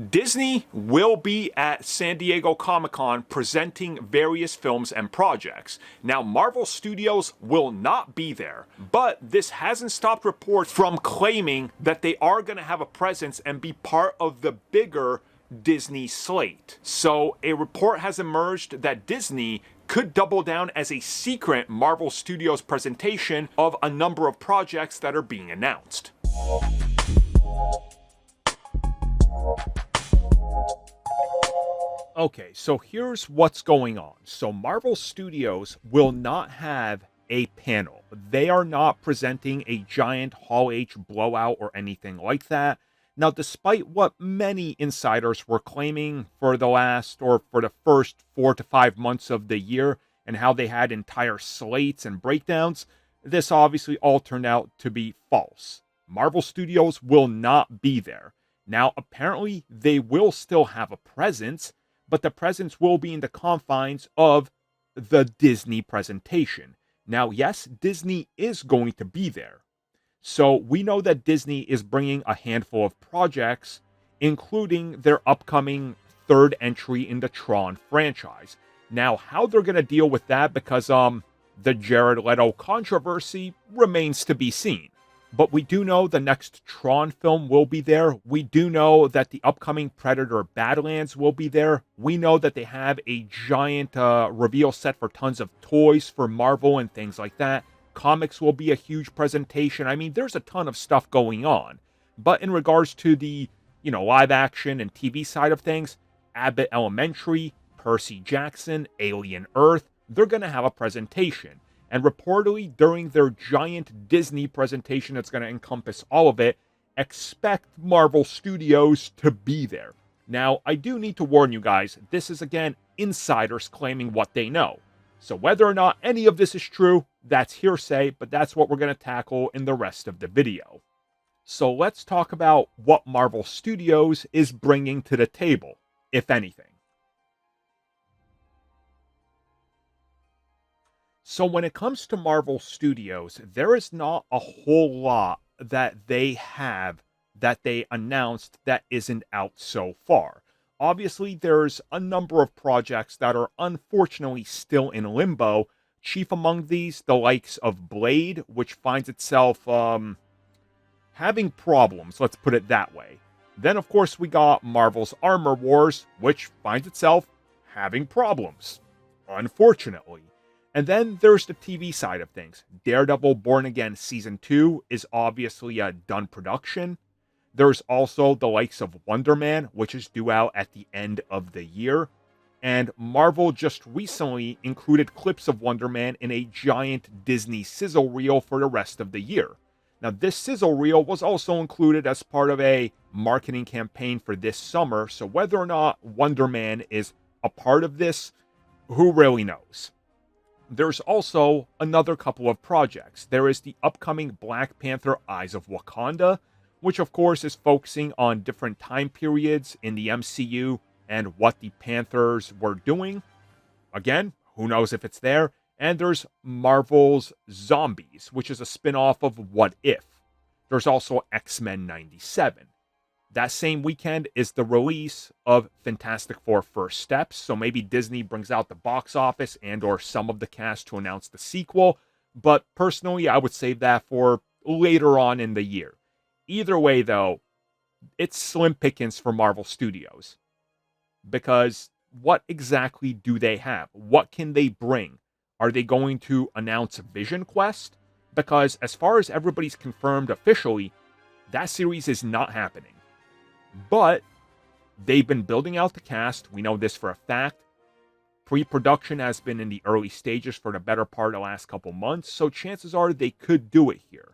Disney will be at San Diego Comic-Con presenting various films and projects. Now, Marvel Studios will not be there, but this hasn't stopped reports from claiming that they are going to have a presence and be part of the bigger Disney slate. So, a report has emerged that Disney could double down as a secret Marvel Studios presentation of a number of projects that are being announced. Okay, so here's what's going on. So Marvel Studios will not have a panel. They are not presenting a giant Hall H blowout or anything like that. Now, despite what many insiders were claiming for the first 4 to 5 months of the year and how they had entire slates and breakdowns, this obviously all turned out to be false. Marvel Studios will not be there. Now, apparently, they will still have a presence, but the presence will be in the confines of the Disney presentation. Now, yes, Disney is going to be there. So we know that Disney is bringing a handful of projects, including their upcoming third entry in the Tron franchise. Now, how they're going to deal with that, because the Jared Leto controversy remains to be seen. But we do know the next Tron film will be there. We do know that the upcoming Predator Badlands will be there. We know that they have a giant reveal set for tons of toys for Marvel and things like that. Comics will be a huge presentation. I mean, there's a ton of stuff going on. But in regards to the, live action and TV side of things, Abbott Elementary, Percy Jackson, Alien Earth, they're going to have a presentation. And reportedly, during their giant Disney presentation that's going to encompass all of it, expect Marvel Studios to be there. Now, I do need to warn you guys, this is again insiders claiming what they know. So whether or not any of this is true, that's hearsay, but that's what we're going to tackle in the rest of the video. So let's talk about what Marvel Studios is bringing to the table, if anything. So when it comes to Marvel Studios, there is not a whole lot that they have that they announced that isn't out so far. Obviously, there's a number of projects that are unfortunately still in limbo. Chief among these, the likes of Blade, which finds itself having problems, let's put it that way. Then, of course, we got Marvel's Armor Wars, which finds itself having problems, unfortunately. And then there's the TV side of things. Daredevil Born Again Season 2 is obviously a done production. There's also the likes of Wonder Man, which is due out at the end of the year. And Marvel just recently included clips of Wonder Man in a giant Disney sizzle reel for the rest of the year. Now, this sizzle reel was also included as part of a marketing campaign for this summer, so whether or not Wonder Man is a part of this, who really knows? There's also another couple of projects. There is the upcoming Black Panther Eyes of Wakanda, which of course is focusing on different time periods in the MCU and what the Panthers were doing. Again, who knows if it's there. And there's Marvel's Zombies, which is a spin-off of What If. There's also X-Men 97. That same weekend is the release of Fantastic Four First Steps, so maybe Disney brings out the box office and or some of the cast to announce the sequel, but personally I would save that for later on in the year. Either way though, it's slim pickings for Marvel Studios. Because what exactly do they have? What can they bring? Are they going to announce Vision Quest? Because as far as everybody's confirmed officially, that series is not happening. But they've been building out the cast. We know this for a fact. Pre-production has been in the early stages for the better part of the last couple months, so chances are they could do it here.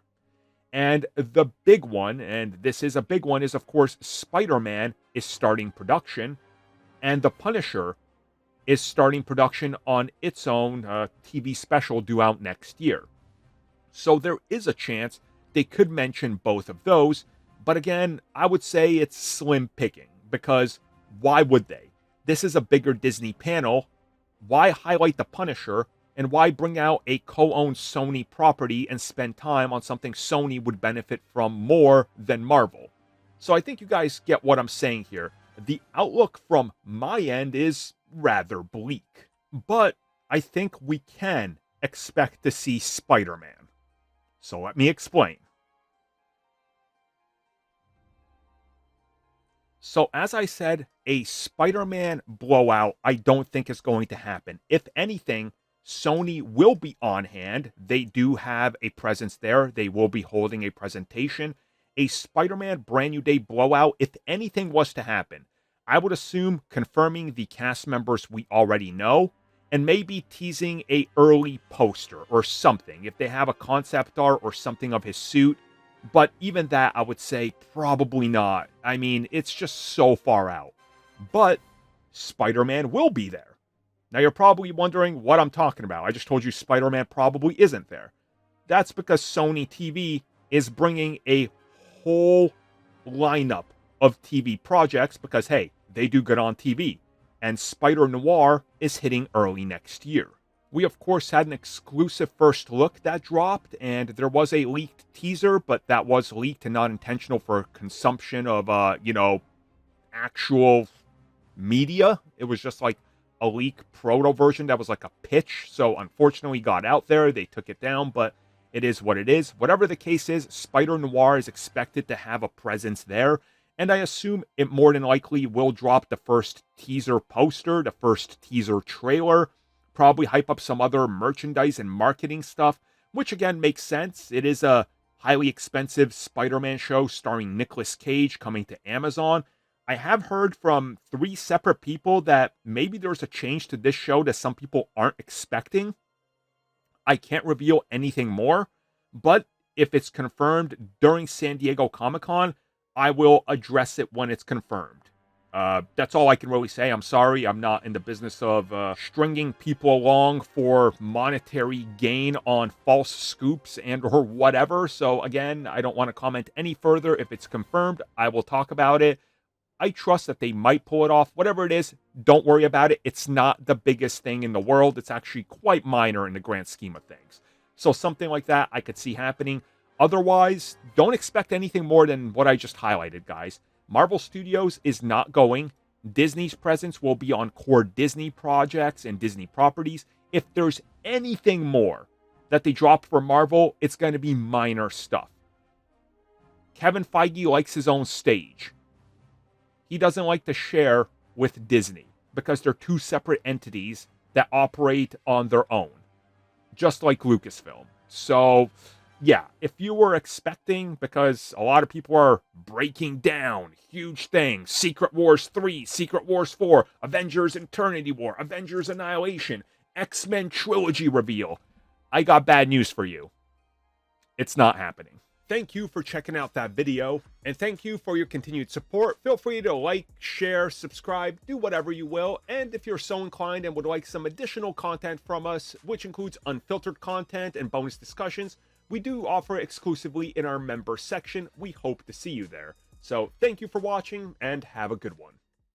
And the big one, and this is a big one, is of course Spider-Man is starting production, and The Punisher is starting production on its own TV special due out next year. So there is a chance they could mention both of those. But again, I would say it's slim picking, because why would they? This is a bigger Disney panel. Why highlight The Punisher, and why bring out a co-owned Sony property and spend time on something Sony would benefit from more than Marvel? So I think you guys get what I'm saying here. the outlook from my end is rather bleak. But I think we can expect to see Spider-Man. So let me explain. So, as I said, a Spider Man blowout I don't think is going to happen. If anything, Sony will be on hand. They do have a presence there, they will be holding a presentation. A Spider Man brand new day blowout, if anything was to happen, I would assume confirming the cast members we already know and maybe teasing a early poster or something. If they have a concept art or something of his suit, but even that, I would say probably not. I mean, it's just so far out. But Spider-Man will be there. Now, you're probably wondering what I'm talking about. I just told you Spider-Man probably isn't there. That's because Sony TV is bringing a whole lineup of TV projects because, hey, they do good on TV. And Spider-Noir is hitting early next year. We, of course, had an exclusive first look that dropped, and there was a leaked teaser, but that was leaked and not intentional for consumption of, actual media. It was just like a leak proto version that was like a pitch. So, unfortunately, got out there. They took it down, but it is what it is. Whatever the case is, Spider-Noir is expected to have a presence there, and I assume it more than likely will drop the first teaser poster, the first teaser trailer, probably hype up some other merchandise and marketing stuff, which again makes sense. It is a highly expensive Spider-Man show starring Nicolas Cage coming to Amazon. I have heard from 3 separate people that maybe there's a change to this show that some people aren't expecting. I can't reveal anything more, but if it's confirmed during San Diego Comic-Con, I will address it when it's confirmed. That's all I can really say. I'm sorry. I'm not in the business of stringing people along for monetary gain on false scoops and or whatever. So again, I don't want to comment any further. If it's confirmed, I will talk about it. I trust that they might pull it off. Whatever it is, don't worry about it. It's not the biggest thing in the world. It's actually quite minor in the grand scheme of things. So something like that I could see happening. Otherwise, don't expect anything more than what I just highlighted, guys. Marvel Studios is not going. Disney's presence will be on core Disney projects and Disney properties. If there's anything more that they drop for Marvel, it's going to be minor stuff. Kevin Feige likes his own stage. He doesn't like to share with Disney because they're 2 separate entities that operate on their own, just like Lucasfilm. So, yeah, if you were expecting, because a lot of people are breaking down huge things, Secret Wars 3, Secret Wars 4, Avengers Eternity War, Avengers Annihilation, X-Men Trilogy reveal, I got bad news for you. It's not happening. Thank you for checking out that video, and thank you for your continued support. Feel free to like, share, subscribe, do whatever you will, and if you're so inclined and would like some additional content from us, which includes unfiltered content and bonus discussions, we do offer exclusively in our member section. We hope to see you there. So thank you for watching, and have a good one.